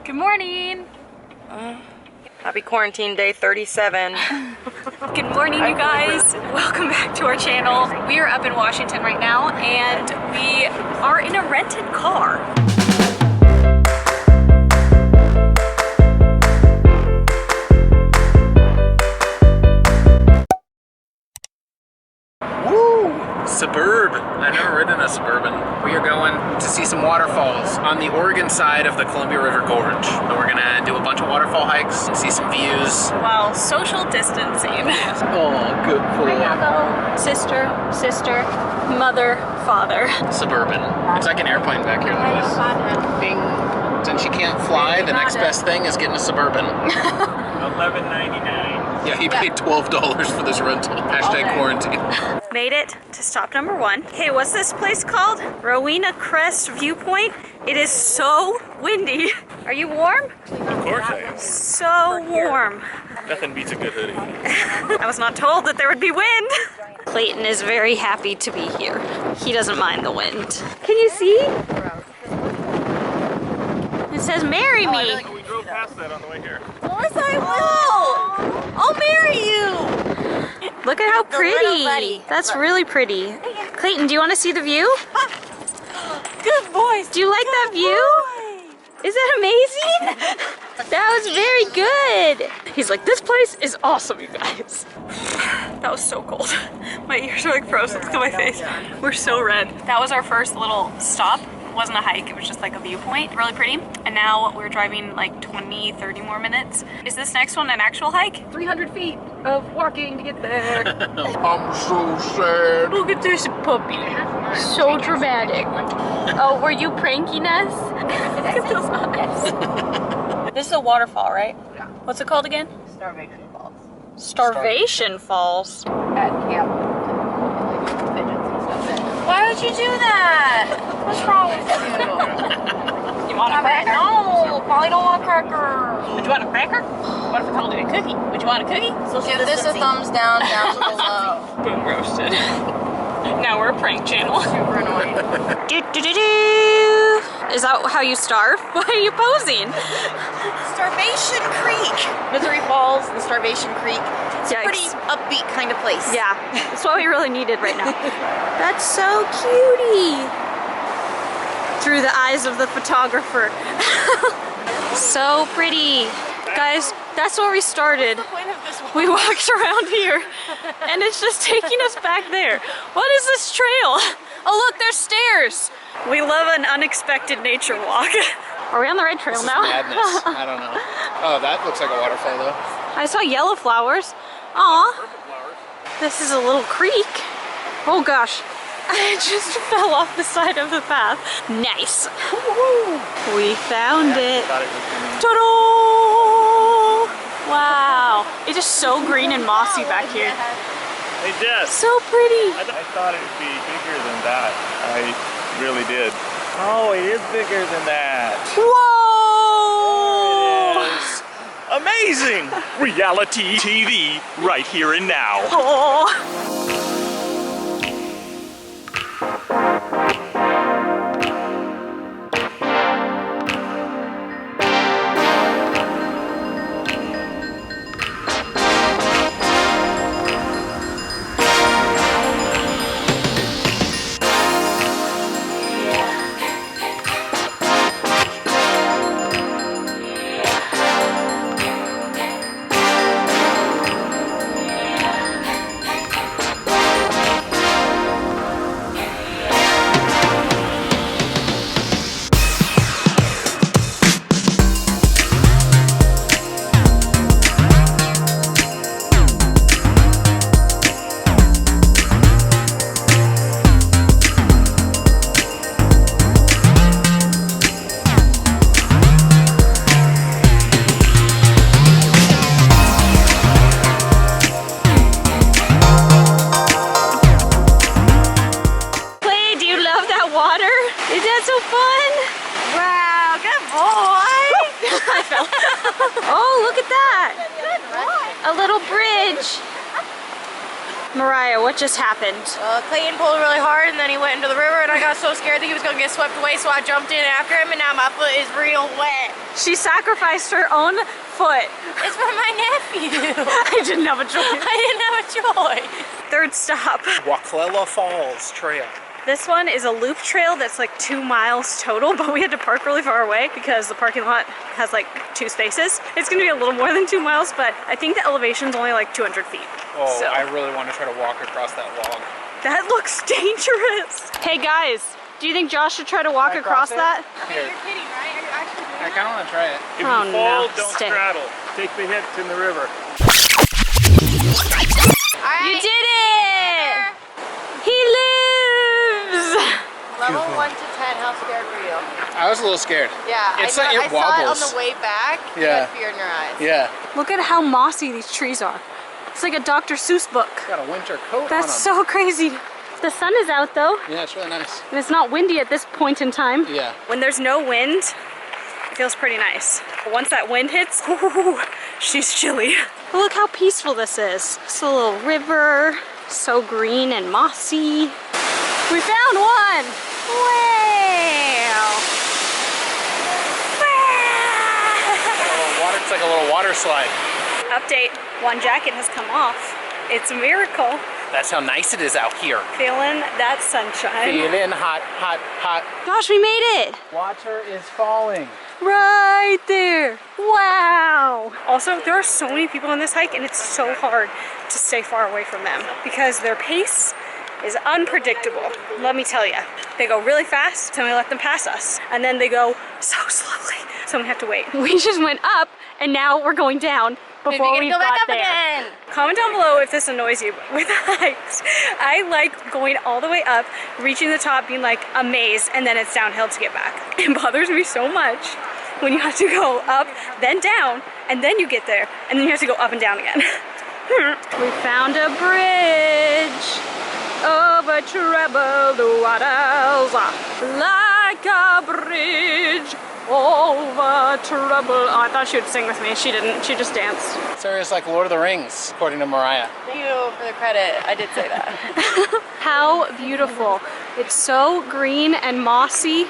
Good morning. Happy quarantine day 37. Good morning, you guys. Welcome back to our channel. We are up in Washington right now, and we are in a rented car. Suburb. I've never ridden a Suburban. We are going to see some waterfalls on the Oregon side of the Columbia River Gorge. So we're gonna do a bunch of waterfall hikes and see some views. While social distancing. Oh, good boy. Sister, mother, father. Suburban. It's like an airplane back here. Look at this. Ding. Since you can't fly, the next best thing is getting a Suburban. $11.99. Yeah, he paid $12 for this rental. Hashtag quarantine. Made it to stop number 1. Okay, what's this place called? Rowena Crest Viewpoint. It is so windy. Are you warm? Of course I am. So warm. Nothing beats a good hoodie. I was not told that there would be wind. Clayton is very happy to be here. He doesn't mind the wind. Can you see? It says marry me. We drove past that on the way here. Melissa, I will. I'll marry you. Look at how pretty. That's really pretty. Clayton, do you want to see the view? Good boys. Do you like that view? Is that amazing? That was very good. He's like, this place is awesome, you guys. That was so cold. My ears are like frozen. Look at my face. We're so red. That was our first little stop. It wasn't a hike, it was just like a viewpoint. Really pretty. And now we're driving like 20, 30 more minutes. Is this next one an actual hike? 300 feet of walking to get there. I'm so sad. Look at this puppy. So dramatic. Oh, were you pranking us? Look at those eyes. This is a waterfall, right? Yeah. What's it called again? Starvation Falls. Starvation Falls. At camp. Fidgets and stuff. Why would you do that? What's wrong with you? You want a cracker? No, Polly don't want a cracker. Would you want a cracker? What if I told you a cookie? Would you want a cookie? Give this a thumbs down, down to below. Boom roasted. Now we're a prank channel. Super annoying. Is that how you starve? Why are you posing? Starvation Creek. Misery Falls and Starvation Creek. It's a pretty upbeat kind of place. Yeah, that's what we really needed right now. That's so cutie. Through the eyes of the photographer. So pretty. Guys, that's where we started. We walked around here and it's just taking us back there. What is this trail? Oh look, there's stairs. We love an unexpected nature walk. Are we on the right trail now? Madness. I don't know. Oh, that looks like a waterfall though. I saw yellow flowers. Aw. This is a little creek. Oh gosh. I just fell off the side of the path. Nice. We found it. Ta-da! Wow. It's just so green and mossy back here. Hey Jess. So pretty. I thought it would be bigger than that. I really did. Oh, it is bigger than that. Whoa! There it is. Amazing! Reality TV right here and now. Oh. Mariah, what just happened? Clayton pulled really hard and then he went into the river and I got so scared that he was gonna get swept away, so I jumped in after him and now my foot is real wet. She sacrificed her own foot. It's for my nephew. I didn't have a choice. I didn't have a choice. Third stop. Wacklela Falls Trail. This one is a loop trail that's like 2 miles total, but we had to park really far away because the parking lot has like 2 spaces. It's gonna be a little more than 2 miles, but I think the elevation's only like 200 feet. Oh, So. I really want to try to walk across that log. That looks dangerous. Hey guys, do you think Josh should try to walk Can I across cross that? Here. You're kidding, right? Are you actually doing I kind of want to try it. If Oh, you fall, no. don't Stay. straddle. Take the hits in the river. You did it! He lives! Level 1 to 10, how scared were you? I was a little scared. Yeah, It's I like know, it I saw it on wobbles. the way back. You Yeah. had fear in your eyes. Yeah. Look at how mossy these trees are. It's like a Dr. Seuss book. Got a winter coat That's on so crazy. The sun is out though, Yeah, it's really nice. and it's not windy at this point in time. Yeah. When there's no wind, it feels pretty nice. But once that wind hits, ooh, she's chilly. But look how peaceful this is. It's a little river, so green and mossy. We found one! Wow! It's like a little water slide. Update, one jacket has come off. It's a miracle. That's how nice it is out here. Feeling that sunshine. Feeling hot, hot, hot. Gosh, we made it! Water is falling. Right there! Wow! Also, there are so many people on this hike and it's so hard to stay far away from them because their pace is unpredictable. Let me tell you. They go really fast, so we let them pass us. And then they go so slowly, so we have to wait. We just went up and now we're going down before we go back got up there. again. Comment down below if this annoys you with hikes. I like going all the way up, reaching the top, being like a maze, and then it's downhill to get back. It bothers me so much when you have to go up, then down, and then you get there, and then you have to go up and down again. We found a bridge over troubled waters, like a bridge over troubled. Oh, I thought she would sing with me. She didn't. She just danced. So it's like Lord of the Rings, according to Mariah. Thank you for the credit. I did say that. How beautiful. It's so green and mossy.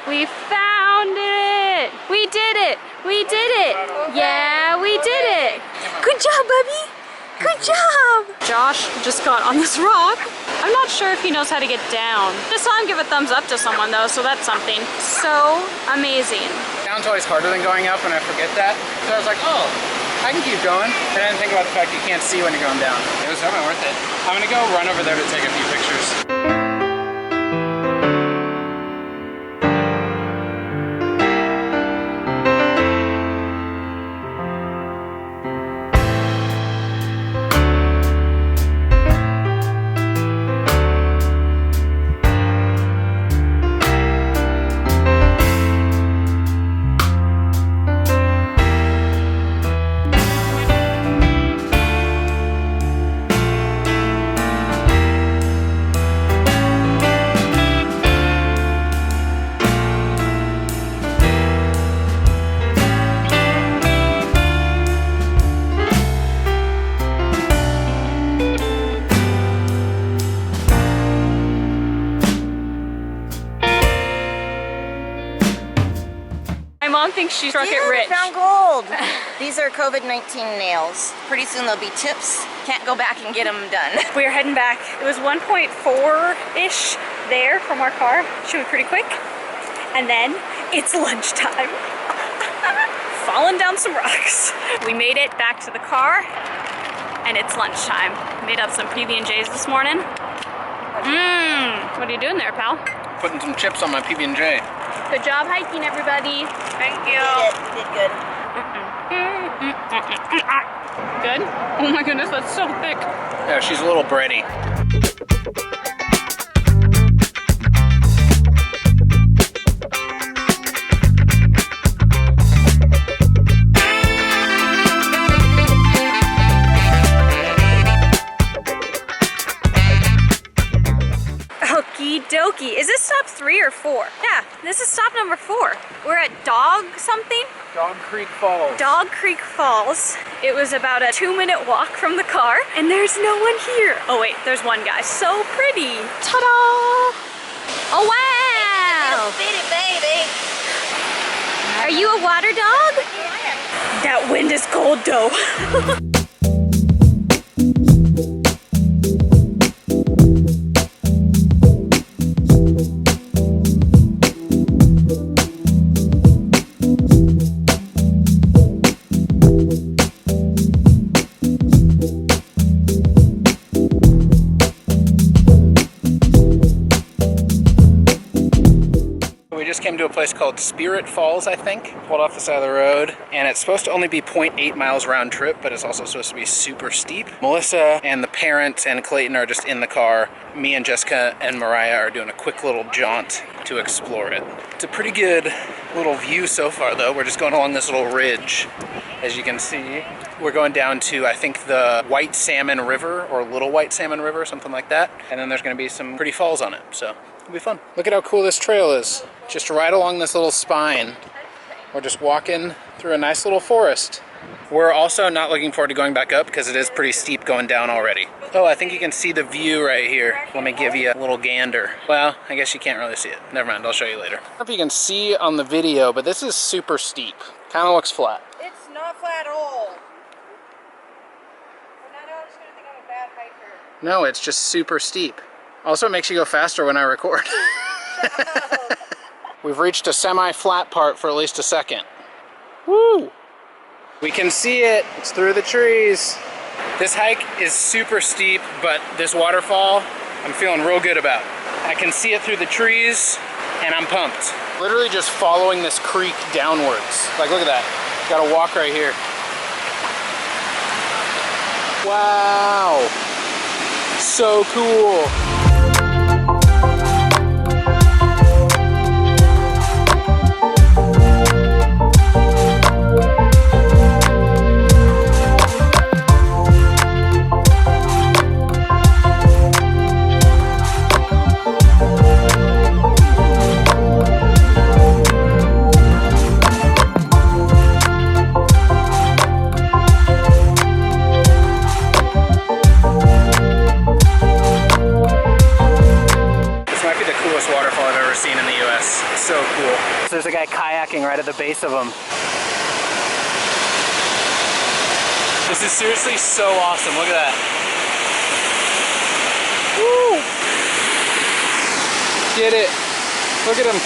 We found it. We did it. We did it. Yeah, we did it. Good job, Bubby. Good job. Josh just got on this rock. I'm not sure if he knows how to get down. Just saw him give a thumbs up to someone though, so that's something. So amazing. Down's always harder than going up, and I forget that. So I was like, oh, I can keep going. And I didn't think about the fact you can't see when you're going down. It was definitely worth it. I'm gonna go run over there to take a few pictures. My mom thinks she struck it Dude, rich. found gold. These are COVID-19 nails. Pretty soon they'll be tips. Can't go back and get them done. We're heading back. It was 1.4-ish there from our car. Should be pretty quick. And then it's lunchtime. Falling down some rocks. We made it back to the car and it's lunchtime. Made up some PB&Js this morning. What are you doing there, pal? Putting some chips on my PB&J. Good job hiking, everybody. Thank you. You did good. Good? Oh my goodness, that's so thick. Yeah, she's a little bready. Okie dokie. Is this stop 3 or or 4? Yeah, this is stop number 4. We're at Dog something? Dog Creek Falls. Dog Creek Falls. It was about a 2-minute walk from the car, and there's no one here. Oh wait, there's one guy. So pretty. Ta-da! Oh wow! Bitty baby. Are you a water dog? That wind is cold though. Came to a place called Spirit Falls, I think. Pulled off the side of the road, and it's supposed to only be 0.8 miles round trip, but it's also supposed to be super steep. Melissa and the parents and Clayton are just in the car. Me and Jessica and Mariah are doing a quick little jaunt to explore it. It's a pretty good little view so far though. We're just going along this little ridge. As you can see, we're going down to, I think, the White Salmon River, or Little White Salmon River, something like that. And then there's gonna be some pretty falls on it, so it'll be fun. Look at how cool this trail is. Just right along this little spine. We're just walking through a nice little forest. We're also not looking forward to going back up because it is pretty steep going down already. Oh, I think you can see the view right here. Let me give you a little gander. Well, I guess you can't really see it. Never mind, I'll show you later. I don't know if you can see on the video, but this is super steep. Kind of looks flat. It's not flat at all. But now I'm just gonna think I'm a bad hiker. No, it's just super steep. Also, it makes you go faster when I record. We've reached a semi-flat part for at least a second. Woo! We can see it. It's through the trees. This hike is super steep, but this waterfall, I'm feeling real good about. I can see it through the trees, and I'm pumped. Literally just following this creek downwards. Like, look at that. Gotta walk right here. Wow! So cool. So cool. So there's a guy kayaking right at the base of them. This is seriously so awesome. Look at that. Woo! Get it. Look at him.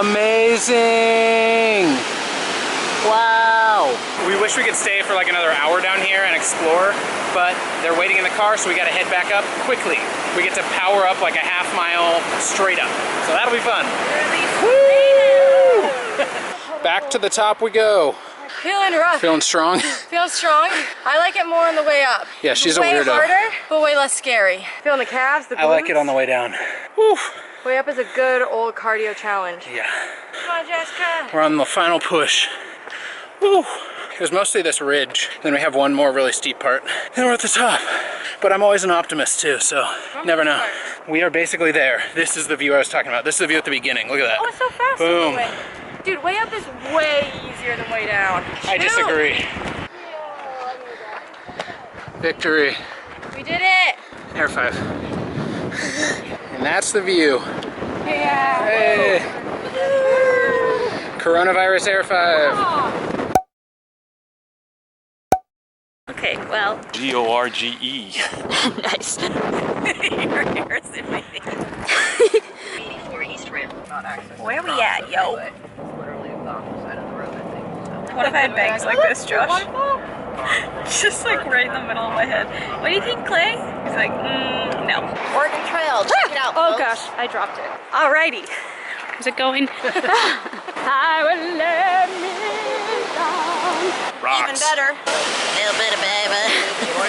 Amazing! Wow! We wish we could stay for like another hour down here and explore, but they're waiting in the car, so we gotta head back up quickly. We get to power up like a half-mile straight up, so that'll be fun. Woo! Back to the top we go. Feeling rough. Feeling strong? Feeling strong. I like it more on the way up. Yeah, she's a weirdo. Way harder, but way less scary. Feeling the calves, the glutes. I like it on the way down. Woo! Way up is a good old cardio challenge. Yeah. Come on, Jessica. We're on the final push. Woo! There's mostly this ridge. Then we have one more really steep part. Then we're at the top. But I'm always an optimist too, so never know. We are basically there. This is the view I was talking about. This is the view at the beginning. Look at that. Oh, it's so fast. Boom. Dude, way up is way easier than way down. I disagree. Victory. We did it. Air 5. And that's the view. Yeah. Hey. Coronavirus Air 5. Okay, well. Gorge. Nice. Your hair's in my face. 84 East Rim. Where we at, yo? Literally on the side of the road, I think. What if I had bangs like this, Josh? Just like right in the middle of my head. What do you think, Clay? He's like, no. Oregon Trail, check it out, Oh folks. gosh, I dropped it. Alrighty. Is it going? I will let me down. Even better. Little bit of baby.